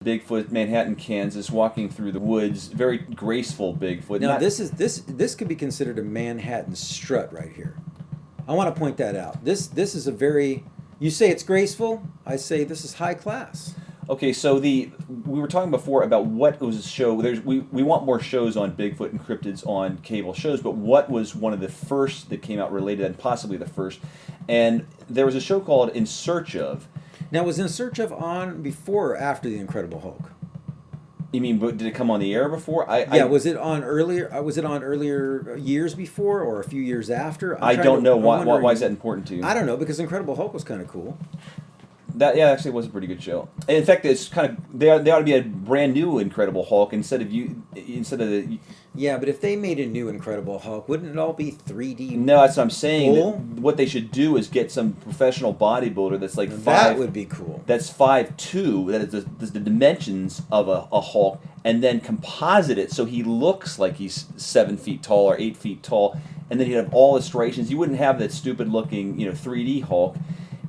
Bigfoot, Manhattan, Kansas, walking through the woods. Very graceful Bigfoot. Now this could be considered a Manhattan strut right here. I want to point that out. This is a very, you say it's graceful, I say this is high class. Okay, so we were talking before about what was a show. We want more shows on Bigfoot and cryptids on cable shows, but what was one of the first that came out related, and possibly the first? And there was a show called In Search Of. Now, was In Search Of on before or after The Incredible Hulk? You mean, did it come on the air before? Was it on earlier? Was it on earlier years before or a few years after? I don't know. Why is that important to you? I don't know, because Incredible Hulk was kind of cool. That actually was a pretty good show. In fact, it's kind of they ought to be a brand new Incredible Hulk instead of the. Yeah, but if they made a new Incredible Hulk, wouldn't it all be 3D? No, that's what I'm saying. What they should do is get some professional bodybuilder that's like that would be cool. That's 5'2", that is the dimensions of a Hulk, and then composite it so he looks like he's 7 feet tall or 8 feet tall, and then he'd have all the striations. You wouldn't have that stupid looking 3D Hulk.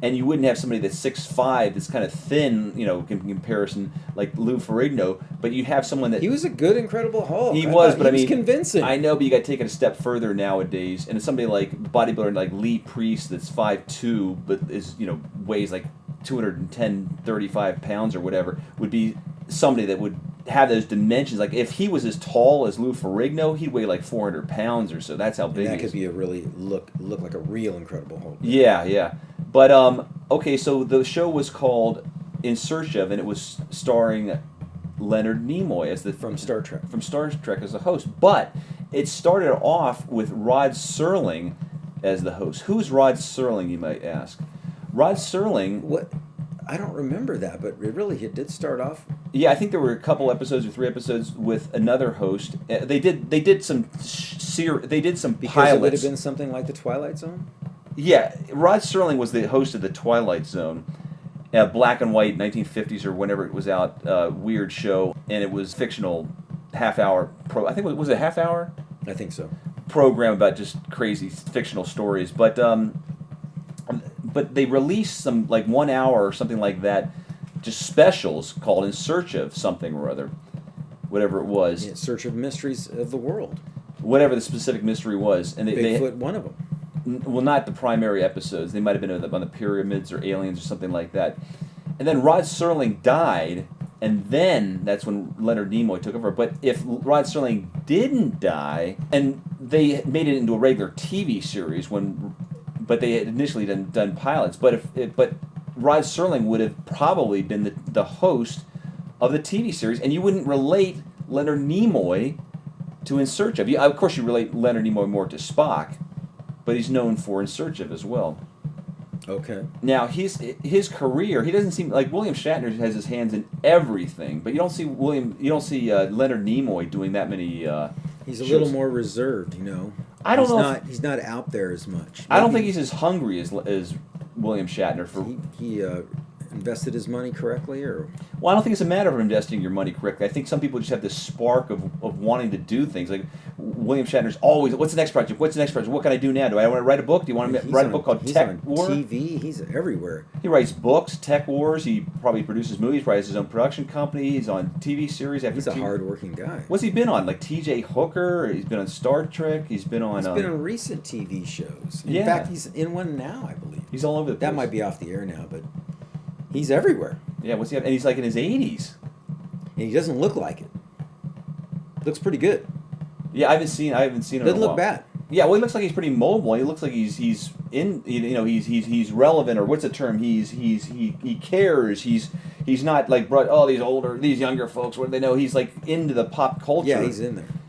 And you wouldn't have somebody that's 6'5", that's kind of thin, in comparison, like Lou Ferrigno. But you have someone that... He was a good Incredible Hulk. He was, but I mean... He was convincing. I know, but you got to take it a step further nowadays. And it's somebody like bodybuilder like Lee Priest that's 5'2", but is, weighs like 210, 35 pounds or whatever, would be somebody that would have those dimensions. Like, if he was as tall as Lou Ferrigno, he'd weigh like 400 pounds or so. That's how big he is. That could be a really look like a real Incredible Hulk. Yeah. But, okay, so the show was called In Search Of, and it was starring Leonard Nimoy as from Star Trek. From Star Trek as the host. But it started off with Rod Serling as the host. Who's Rod Serling, you might ask? Rod Serling... What? I don't remember that, but it did start off... Yeah, I think there were a couple episodes or 3 episodes with another host. They did some pilots. Because it would have been something like The Twilight Zone? Yeah, Rod Serling was the host of The Twilight Zone, a black and white 1950s or whenever it was out, weird show, and it was fictional half-hour I think was it a half hour? I think so. Program about just crazy fictional stories, but they released some like 1 hour or something like that, just specials called In Search Of something or other, whatever it was. In Search of Mysteries of the World. Whatever the specific mystery was, and Bigfoot, one of them. Well, not the primary episodes. They might have been on the pyramids or aliens or something like that. And then Rod Serling died, and then that's when Leonard Nimoy took over. But if Rod Serling didn't die, and they made it into a regular TV series but they had initially done pilots. But Rod Serling would have probably been the host of the TV series, and you wouldn't relate Leonard Nimoy to In Search Of. Of course, you relate Leonard Nimoy more to Spock, but he's known for In Search Of as well. Okay. Now, his career, he doesn't seem like William Shatner has his hands in everything, but you don't see Leonard Nimoy doing that many He's a shows. little more reserved, I don't know. He's not out there as much. Maybe I don't think he's as hungry as William Shatner for. He invested his money correctly, or? Well, I don't think it's a matter of investing your money correctly. I think some people just have this spark of wanting to do things. Like William Shatner's always, what's the next project? What's the next project? What can I do now? Do I want to write a book? Do you want to write a book called Tech War? He's on TV. He's everywhere. He writes books, Tech Wars. He probably produces movies. Probably has his own production company. He's on TV series after. He's a hard-working guy. What's he been on? Like T.J. Hooker. He's been on Star Trek. He's been on. He's been on recent TV shows. In Yeah. fact, he's in one now, I believe. He's all over the place. That might be off the air now, but he's everywhere. Yeah. What's he? And he's like in his 80s. And he doesn't look like it. Looks pretty good. Yeah, I haven't seen him. Doesn't look bad. Yeah, well, he looks like he's pretty mobile. He looks like he's in, he's relevant, or what's the term? He cares. He's not like these younger folks. What do they know? He's like into the pop culture. Yeah, he's in there.